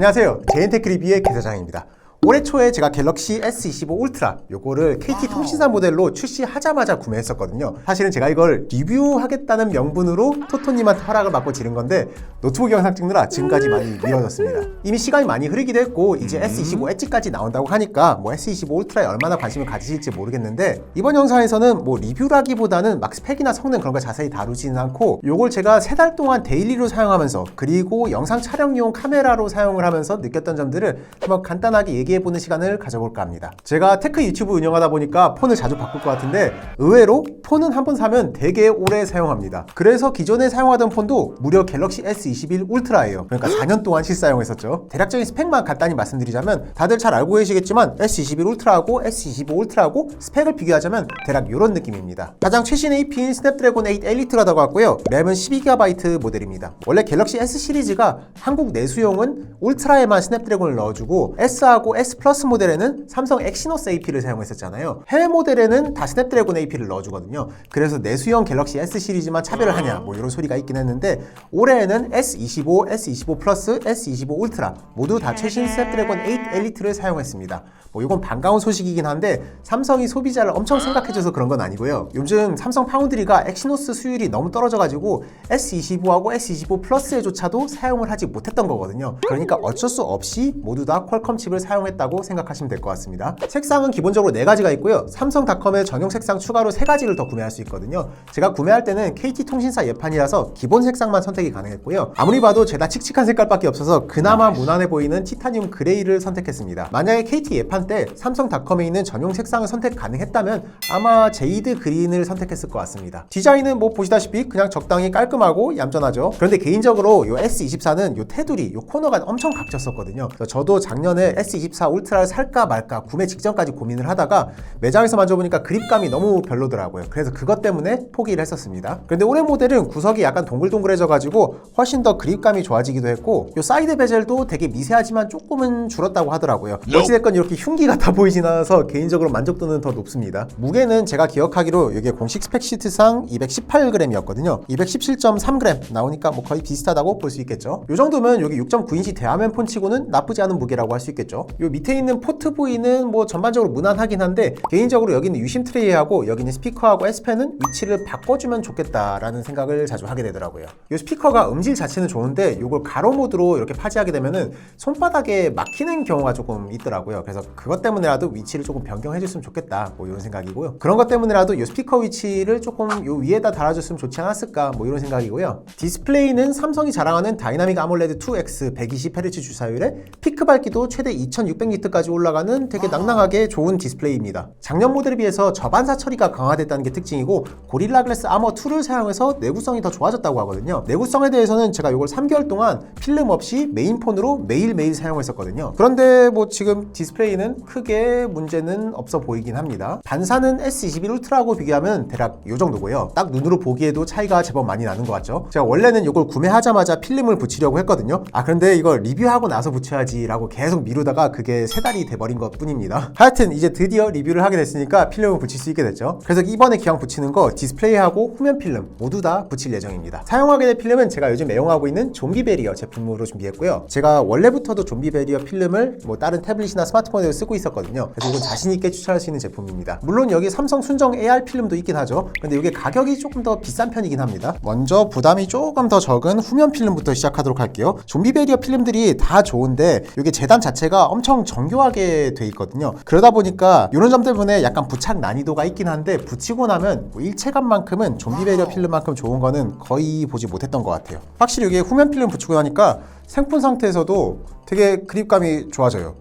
안녕하세요, 제인테크 리뷰의 개사장입니다. 올해 초에 제가 갤럭시 S25 울트라 요거를 KT통신사 모델로 출시하자마자 구매했었거든요. 사실은 제가 이걸 리뷰하겠다는 명분으로 토토님한테 허락을 받고 지른 건데 노트북 영상 찍느라 지금까지 많이 미뤄졌습니다. 이미 시간이 많이 흐르기도 했고 이제 S25 엣지까지 나온다고 하니까 뭐 S25 울트라에 얼마나 관심을 가지실지 모르겠는데 이번 영상에서는 뭐 리뷰라기보다는 막 스펙이나 성능 그런 거 자세히 다루지는 않고 요걸 제가 3달 동안 데일리로 사용하면서 그리고 영상 촬영용 카메라로 사용을 하면서 느꼈던 점들을 한번 간단하게 얘기해보는 시간을 가져볼까 합니다. 제가 테크 유튜브 운영하다 보니까 폰을 자주 바꿀 것 같은데 의외로 폰은 한 번 사면 되게 오래 사용합니다. 그래서 기존에 사용하던 폰도 무려 갤럭시 S21 울트라예요. 그러니까 4년 동안 실사용했었죠. 대략적인 스펙만 간단히 말씀드리자면 다들 잘 알고 계시겠지만 S21 울트라하고 S25 울트라하고 스펙을 비교하자면 대략 이런 느낌입니다. 가장 최신 AP인 스냅드래곤 8 엘리트가 들어갔고요. 램은 12GB 모델입니다. 원래 갤럭시 S 시리즈가 한국 내수용은 울트라에만 스냅드래곤을 넣어주고 S하고 S 플러스 모델에는 삼성 엑시노스 AP를 사용했었잖아요. 해외 모델에는 다 스냅드래곤 AP를 넣어주거든요. 그래서 내수용 갤럭시 S 시리즈만 차별을 하냐 뭐 이런 소리가 있긴 했는데 올해에는 S25, S25 플러스, S25 울트라 모두 다 최신 스냅드래곤 8 엘리트를 사용했습니다. 뭐 이건 반가운 소식이긴 한데 삼성이 소비자를 엄청 생각해줘서 그런 건 아니고요. 요즘 삼성 파운드리가 엑시노스 수율이 너무 떨어져가지고 S25하고 S25 플러스에조차도 사용을 하지 못했던 거거든요. 그러니까 어쩔 수 없이 모두 다 퀄컴 칩을 사용했다고 생각하시면 될 것 같습니다. 색상은 기본적으로 4가지가 있고요. 삼성닷컴에 전용 색상 추가로 3가지를 더 구매할 수 있거든요. 제가 구매할 때는 KT통신사 예판이라서 기본 색상만 선택이 가능했고요. 아무리 봐도 죄다 칙칙한 색깔밖에 없어서 그나마 무난해 보이는 티타늄 그레이를 선택했습니다. 만약에 KT 예판 때 삼성닷컴에 있는 전용 색상을 선택 가능했다면 아마 제이드 그린을 선택했을 것 같습니다. 디자인은 뭐 보시다시피 그냥 적당히 깔끔하고 얌전하죠. 그런데 개인적으로 요 S24는 요 테두리, 요 코너가 엄청 각졌었거든요. 저도 작년에 S24 울트라를 살까 말까 구매 직전까지 고민을 하다가 매장에서 만져보니까 그립감이 너무 별로더라고요. 그래서 그것 때문에 포기를 했었습니다. 그런데 올해 모델은 구석이 약간 동글동글해져가지고 훨씬 더 그립감이 좋아지기도 했고 요 사이드 베젤도 되게 미세하지만 조금은 줄었다고 하더라고요. 어찌됐건 이렇게 흉기 같아 보이진 않아서 개인적으로 만족도는 더 높습니다. 무게는 제가 기억하기로 이게 공식 스펙 시트상 218g이었거든요. 217.3g 나오니까 뭐 거의 비슷하다고 볼 수 있겠죠. 요 정도면 여기 6.9인치 대화면 폰치고는 나쁘지 않은 무게라고 할 수 있겠죠. 요 밑에 있는 포트 부위는 뭐 전반적으로 무난하긴 한데 개인적으로 여기는 유심 트레이하고 여기는 스피커하고 S펜은 위치를 바꿔주면 좋겠다라는 생각을 자주 하게 되더라고요. 요 스피커가 음질 자체는 좋은데 요걸 가로 모드로 이렇게 파지하게 되면은 손바닥에 막히는 경우가 조금 있더라고요. 그래서 그것 때문에라도 위치를 조금 변경해줬으면 좋겠다 뭐 이런 생각이고요. 그런 것 때문에라도 요 스피커 위치를 조금 요 위에다 달아줬으면 좋지 않았을까 뭐 이런 생각이고요. 디스플레이는 삼성이 자랑하는 다이나믹 아몰레드 2X 120Hz 주사율에 피크 밝기도 최대 2600니트까지 올라가는 되게 낭낭하게 좋은 디스플레이입니다. 작년 모델에 비해서 저반사 처리가 강화됐다는 게 특징이고 고릴라 글래스 아머 2를 사용해서 내구성이 더 좋아졌다고 하거든요. 내구성에 대해서는 제가 이걸 3개월 동안 필름 없이 메인폰으로 매일매일 사용했었거든요. 그런데 뭐 지금 디스플레이는 크게 문제는 없어 보이긴 합니다. 반사는 S21 울트라하고 비교하면 대략 이 정도고요. 딱 눈으로 보기에도 차이가 제법 많이 나는 것 같죠. 제가 원래는 이걸 구매하자마자 필름을 붙이려고 했거든요. 그런데 이걸 리뷰하고 나서 붙여야지 라고 계속 미루다가 그게 3달이 돼버린 것 뿐입니다. 하여튼 이제 드디어 리뷰를 하게 됐으니까 필름을 붙일 수 있게 됐죠. 그래서 이번에 기왕 붙이는 거 디스플레이하고 후면 필름 모두 다 붙일 예정입니다. 사용하게 될 필름은 제가 요즘 애용하고 있는 좀비 베리어 제품으로 준비했고요. 제가 원래부터도 좀비 베리어 필름을 뭐 다른 태블릿이나 스마트폰에도 쓰고 있었거든요. 그래서 이건 자신있게 추천할 수 있는 제품입니다. 물론 여기 삼성 순정 AR 필름도 있긴 하죠. 근데 이게 가격이 조금 더 비싼 편이긴 합니다. 먼저 부담이 조금 더 적은 후면 필름부터 시작하도록 할게요. 좀비 베리어 필름들이 다 좋은데 이게 재단 자체가 엄청 정교하게 돼 있거든요. 그러다 보니까 이런 점 때문에 약간 부착 난이도가 있긴 한데 붙이고 나면 뭐 일체감만큼은 좀비 베리어 필름만큼 좋은 거는 거의 보지 못했던 것 같아요. 확실히 이게 후면 필름 붙이고 나니까 생폰 상태에서도 되게 그립감이 좋아져요.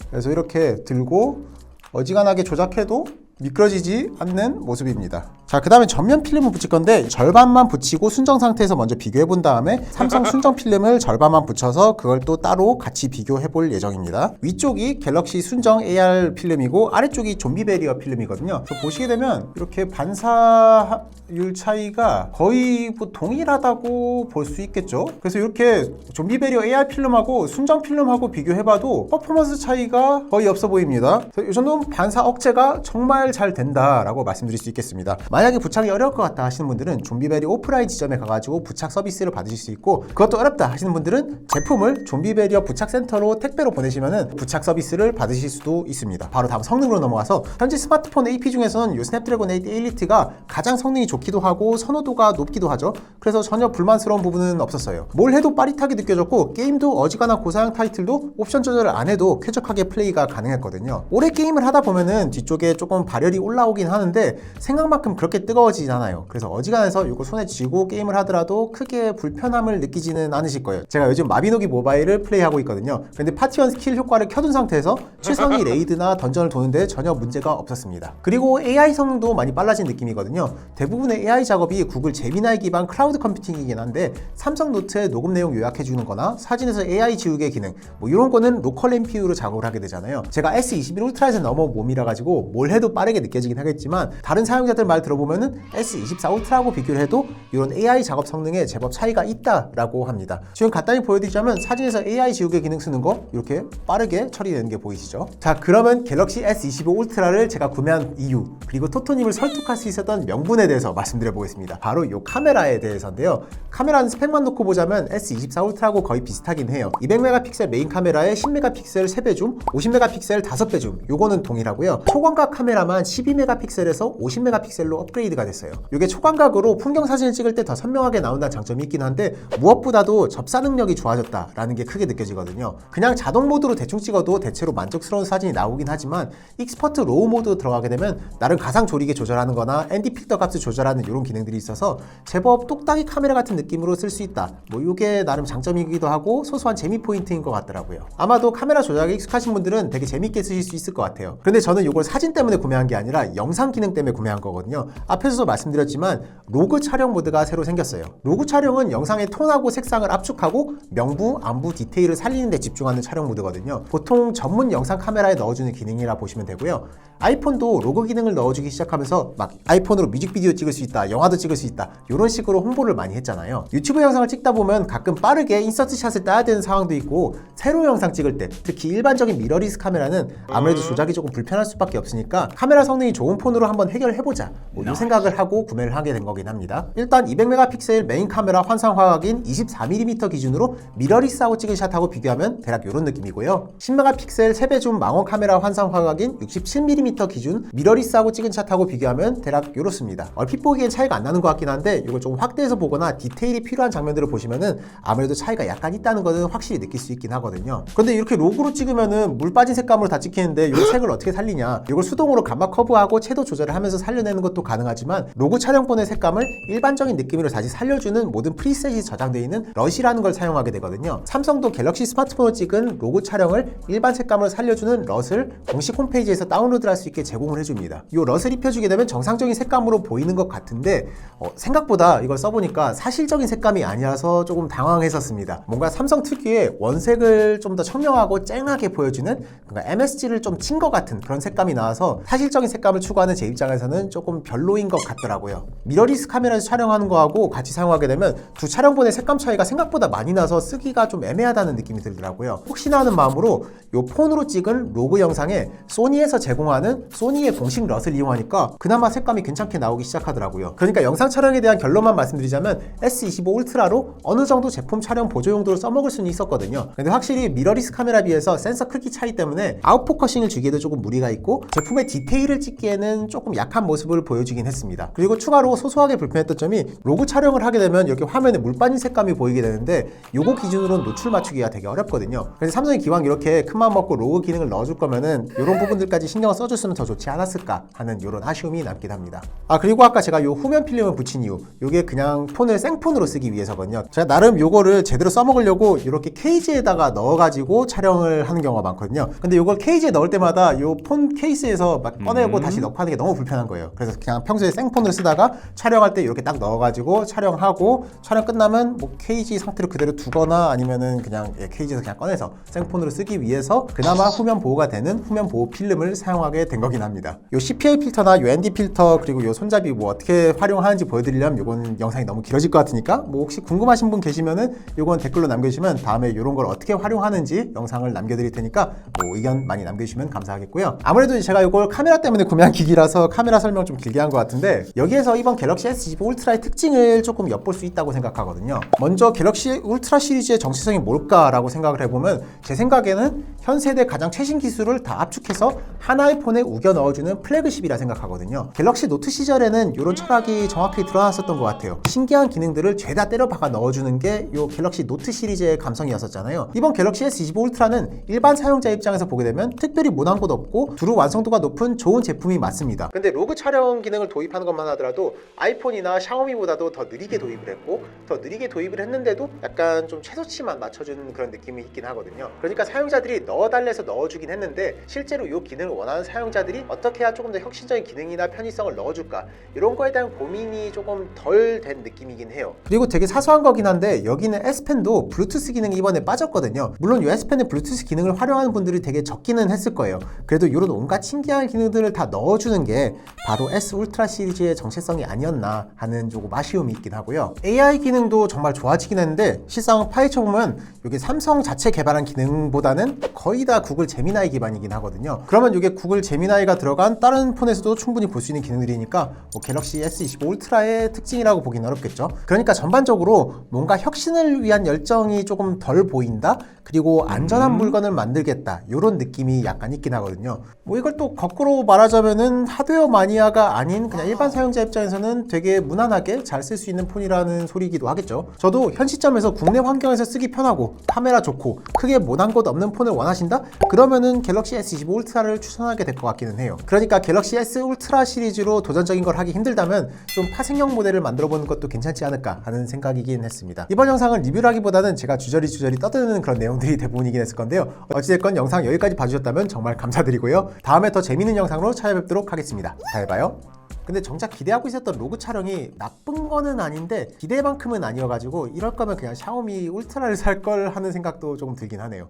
그래서 이렇게 들고 어지간하게 조작해도 미끄러지지 않는 모습입니다. 자, 그 다음에 전면 필름을 붙일 건데 절반만 붙이고 순정 상태에서 먼저 비교해 본 다음에 삼성 순정 필름을 절반만 붙여서 그걸 또 따로 같이 비교해 볼 예정입니다. 위쪽이 갤럭시 순정 AR 필름이고 아래쪽이 좀비 베리어 필름이거든요. 그래서 보시게 되면 이렇게 반사율 차이가 거의 뭐 동일하다고 볼 수 있겠죠. 그래서 이렇게 좀비 베리어 AR 필름하고 순정 필름하고 비교해봐도 퍼포먼스 차이가 거의 없어 보입니다. 그래서 이 정도면 반사 억제가 정말 잘 된다라고 말씀드릴 수 있겠습니다. 만약에 부착이 어려울 것 같다 하시는 분들은 좀비베리 오프라인 지점에 가가지고 부착 서비스를 받으실 수 있고, 그것도 어렵다 하시는 분들은 제품을 좀비베리어 부착센터로 택배로 보내시면은 부착 서비스를 받으실 수도 있습니다. 바로 다음 성능으로 넘어가서, 현재 스마트폰 AP 중에서는 이 스냅드래곤 8 엘리트가 가장 성능이 좋기도 하고 선호도가 높기도 하죠. 그래서 전혀 불만스러운 부분은 없었어요. 뭘 해도 빠릿하게 느껴졌고, 게임도 어지간한 고사양 타이틀도 옵션 조절을 안 해도 쾌적하게 플레이가 가능했거든요. 오래 게임을 하다 보면은 뒤쪽에 조금 발열이 올라오긴 하는데 생각만큼 그렇게 뜨거워지진 않아요. 그래서 어지간해서 이거 손에 쥐고 게임을 하더라도 크게 불편함을 느끼지는 않으실 거예요. 제가 요즘 마비노기 모바일을 플레이하고 있거든요. 근데 파티원 스킬 효과를 켜둔 상태에서 최상위 레이드나 던전을 도는데 전혀 문제가 없었습니다. 그리고 AI 성능도 많이 빨라진 느낌이거든요. 대부분의 AI 작업이 구글 제미나이 기반 클라우드 컴퓨팅이긴 한데, 삼성 노트의 녹음 내용 요약해주는 거나 사진에서 AI 지우개 기능, 뭐 이런 거는 로컬 NPU로 작업을 하게 되잖아요. 제가 S21 울트라에서 넘어 몸이라 가지고 뭘 해도 빠르게 느껴지긴 하겠지만, 다른 사용자들 말 들어보면은 S24 울트라하고 비교를 해도 이런 AI 작업 성능에 제법 차이가 있다라고 합니다. 지금 간단히 보여드리자면, 사진에서 AI 지우개 기능 쓰는 거 이렇게 빠르게 처리되는 게 보이시죠? 자, 그러면 갤럭시 S25 울트라를 제가 구매한 이유, 그리고 토토님을 설득할 수 있었던 명분에 대해서 말씀드려 보겠습니다. 바로 이 카메라에 대해서인데요. 카메라는 스펙만 놓고 보자면 S24 울트라하고 거의 비슷하긴 해요. 200메가픽셀 메인 카메라에 10메가픽셀 3배 줌, 50메가픽셀 5배 줌, 요거는 동일하고요. 초광각 카메라만 12메가픽셀에서 50메가픽셀로 업그레이드가 됐어요. 이게 초광각으로 풍경 사진을 찍을 때 더 선명하게 나온다는 장점이 있긴 한데, 무엇보다도 접사 능력이 좋아졌다라는 게 크게 느껴지거든요. 그냥 자동 모드로 대충 찍어도 대체로 만족스러운 사진이 나오긴 하지만, 익스퍼트 로우 모드 들어가게 되면 나름 가상 조리개 조절하는 거나 ND 필터 값을 조절하는 이런 기능들이 있어서 제법 똑딱이 카메라 같은 느낌으로 쓸 수 있다. 뭐 이게 나름 장점이기도 하고 소소한 재미 포인트인 것 같더라고요. 아마도 카메라 조작에 익숙하신 분들은 되게 재밌게 쓰실 수 있을 것 같아요. 그런데 저는 이걸 사진 때문에 구매한 게 아니라 영상 기능 때문에 구매한 거거든요. 앞에서도 말씀드렸지만 로그 촬영 모드가 새로 생겼어요. 로그 촬영은 영상의 톤하고 색상을 압축하고 명부, 안부 디테일을 살리는 데 집중하는 촬영 모드거든요. 보통 전문 영상 카메라에 넣어주는 기능이라 보시면 되고요. 아이폰도 로그 기능을 넣어주기 시작하면서 막 아이폰으로 뮤직비디오 찍을 수 있다, 영화도 찍을 수 있다, 이런 식으로 홍보를 많이 했잖아요. 유튜브 영상을 찍다 보면 가끔 빠르게 인서트 샷을 따야 되는 상황도 있고, 세로 영상 찍을 때 특히 일반적인 미러리스 카메라는 아무래도 조작이 조금 불편할 수밖에 없으니까 카메라 성능이 좋은 폰으로 한번 해결해보자, 뭐 이 생각을 하고 구매를 하게 된 거긴 합니다. 일단 200메가픽셀 메인 카메라 환상 화각인 24mm 기준으로 미러리스하고 찍은 샷하고 비교하면 대략 이런 느낌이고요. 10메가픽셀 3배 줌 망원 카메라 환상 화각인 67mm 기준 미러리스하고 찍은 샷하고 비교하면 대략 이렇습니다. 얼핏 보기엔 차이가 안 나는 것 같긴 한데, 이걸 좀 확대해서 보거나 디테일이 필요한 장면들을 보시면은 아무래도 차이가 약간 있다는 거는 확실히 느낄 수 있긴 하거든요. 그런데 이렇게 로그로 찍으면은 물 빠진 색감으로 다 찍히는데 이 색을 어떻게 살리냐? 이걸 수동으로 감마 커브하고 채도 조절을 하면서 살려내는 것도 가능하지만, 로그 촬영본의 색감을 일반적인 느낌으로 다시 살려주는 모든 프리셋이 저장되어 있는 럿이라는 걸 사용하게 되거든요. 삼성도 갤럭시 스마트폰으로 찍은 로그 촬영을 일반 색감으로 살려주는 럿을 공식 홈페이지에서 다운로드할 수 있게 제공을 해줍니다. 이 럿을 입혀주게 되면 정상적인 색감으로 보이는 것 같은데, 생각보다 이걸 써보니까 사실적인 색감이 아니라서 조금 당황했었습니다. 뭔가 삼성 특유의 원색을 좀 더 청명하고 쨍하게 보여주는, 그러니까 MSG를 좀 친 것 같은 그런 색감이 나와서 사실적인 색감을 추구하는 제 입장에서는 조금 별로인 것 같더라고요. 미러리스 카메라에서 촬영하는 거하고 같이 사용하게 되면 두 촬영본의 색감 차이가 생각보다 많이 나서 쓰기가 좀 애매하다는 느낌이 들더라고요. 혹시나 하는 마음으로 이 폰으로 찍은 로그 영상에 소니에서 제공하는 소니의 공식 럿을 이용하니까 그나마 색감이 괜찮게 나오기 시작하더라고요. 그러니까 영상 촬영에 대한 결론만 말씀드리자면, S25 울트라로 어느 정도 제품 촬영 보조 용도로 써먹을 수는 있었거든요. 근데 확실히 미러리스 카메라에 비해서 센서 크기 차이 때문에 아웃포커싱을 주기에도 조금 무리가 있고, 제품의 디테일을 찍기에는 조금 약한 모습을 보여주긴 했습니다. 그리고 추가로 소소하게 불편했던 점이, 로그 촬영을 하게 되면 이렇게 화면에 물 빠진 색감이 보이게 되는데 요거 기준으로는 노출 맞추기가 되게 어렵거든요. 그래서 삼성이 기왕 이렇게 큰맘 먹고 로그 기능을 넣어줄 거면은 이런 부분들까지 신경을 써줬으면 더 좋지 않았을까 하는 이런 아쉬움이 남긴 합니다. 그리고 아까 제가 요 후면 필름을 붙인 이유, 요게 그냥 폰을 생폰으로 쓰기 위해서거든요. 제가 나름 요거를 제대로 써먹으려고 이렇게 케이지에다가 넣어가지고 촬영을 하는 경우가 많거든요. 근데 요걸 케이지에 넣을 때마다 요 폰 케이스에서 막 꺼내고 다시 넣고 하는 게 너무 불편한 거예요. 그래서 그냥 평소에 생폰으로 쓰다가 촬영할 때 이렇게 딱 넣어가지고 촬영하고, 촬영 끝나면 뭐 케이지 상태로 그대로 두거나 아니면은 그냥 케이지에서 그냥 꺼내서 생폰으로 쓰기 위해서 그나마 후면 보호가 되는 후면 보호 필름을 사용하게 된 거긴 합니다. 요 CPA 필터나 요 ND 필터, 그리고 요 손잡이 뭐 어떻게 활용하는지 보여드리려면 요건 영상이 너무 길어질 것 같으니까, 뭐 혹시 궁금하신 분 계시면은 요건 댓글로 남겨주시면 다음에 요런 걸 어떻게 활용 활용하는지 영상을 남겨드릴 테니까 뭐 의견 많이 남겨주시면 감사하겠고요. 아무래도 제가 이걸 카메라 때문에 구매한 기기라서 카메라 설명 좀 길게 한 것 같은데, 여기에서 이번 갤럭시 S25 울트라의 특징을 조금 엿볼 수 있다고 생각하거든요. 먼저 갤럭시 울트라 시리즈의 정체성이 뭘까라고 생각을 해보면, 제 생각에는 현 세대 가장 최신 기술을 다 압축해서 하나의 폰에 우겨 넣어주는 플래그십이라 생각하거든요. 갤럭시 노트 시절에는 이런 철학이 정확히 드러났었던 것 같아요. 신기한 기능들을 죄다 때려 박아 넣어주는 게 이 갤럭시 노트 시리즈의 감성이었었잖아요. 이번 갤럭시 S25 울트라는 일반 사용자 입장에서 보게 되면 특별히 못한 곳 없고 두루 완성도가 높은 좋은 제품이 맞습니다. 근데 로그 촬영 기능을 도입하는 것만 하더라도 아이폰이나 샤오미보다도 더 느리게 도입을 했고, 더 느리게 도입을 했는데도 약간 좀 최소치만 맞춰주는 그런 느낌이 있긴 하거든요. 그러니까 사용자들이 넣어달래서 넣어주긴 했는데, 실제로 이 기능을 원하는 사용자들이 어떻게 해야 조금 더 혁신적인 기능이나 편의성을 넣어줄까, 이런 거에 대한 고민이 조금 덜 된 느낌이긴 해요. 그리고 되게 사소한 거긴 한데, 여기는 S펜도 블루투스 기능이 이번에 빠졌거든요. 물론 이 S펜의 블루투스 기능을 활용하는 분들이 되게 적기는 했을 거예요. 그래도 이런 온갖 신기한 기능들을 다 넣어주는 게 바로 S 울트라 시리즈의 정체성이 아니었나 하는 조금 아쉬움이 있긴 하고요. AI 기능도 정말 좋아지긴 했는데, 실상 파헤쳐보면 이게 삼성 자체 개발한 기능보다는 거의 다 구글 제미나이 기반이긴 하거든요. 그러면 이게 구글 제미나이가 들어간 다른 폰에서도 충분히 볼 수 있는 기능들이니까 뭐 갤럭시 S25 울트라의 특징이라고 보기는 어렵겠죠. 그러니까 전반적으로 뭔가 혁신을 위한 열정이 조금 덜 보인다? 그리고 안전한 물건을 만들겠다, 이런 느낌이 약간 있긴 하거든요. 뭐 이걸 또 거꾸로 말하자면은 하드웨어 마니아가 아닌 그냥 일반 사용자 입장에서는 되게 무난하게 잘 쓸 수 있는 폰이라는 소리이기도 하겠죠. 저도 현 시점에서 국내 환경에서 쓰기 편하고 카메라 좋고 크게 못한 것 없는 폰을 원하신다? 그러면은 갤럭시 S25 울트라를 추천하게 될 것 같기는 해요. 그러니까 갤럭시 S 울트라 시리즈로 도전적인 걸 하기 힘들다면 좀 파생형 모델을 만들어 보는 것도 괜찮지 않을까 하는 생각이긴 했습니다. 이번 영상은 리뷰라기보다는 제가 주저리 떠드는 그런 내용들이 대부분이긴 했을 건데요. 어찌됐건 영상 여기까지 봐주셨다면 정말 감사드리고요. 다음에 더 재밌는 영상으로 찾아뵙도록 하겠습니다. 잘 봐요. 근데 정작 기대하고 있었던 로그 촬영이 나쁜 거는 아닌데 기대만큼은 아니어가지고, 이럴 거면 그냥 샤오미 울트라를 살 걸 하는 생각도 조금 들긴 하네요.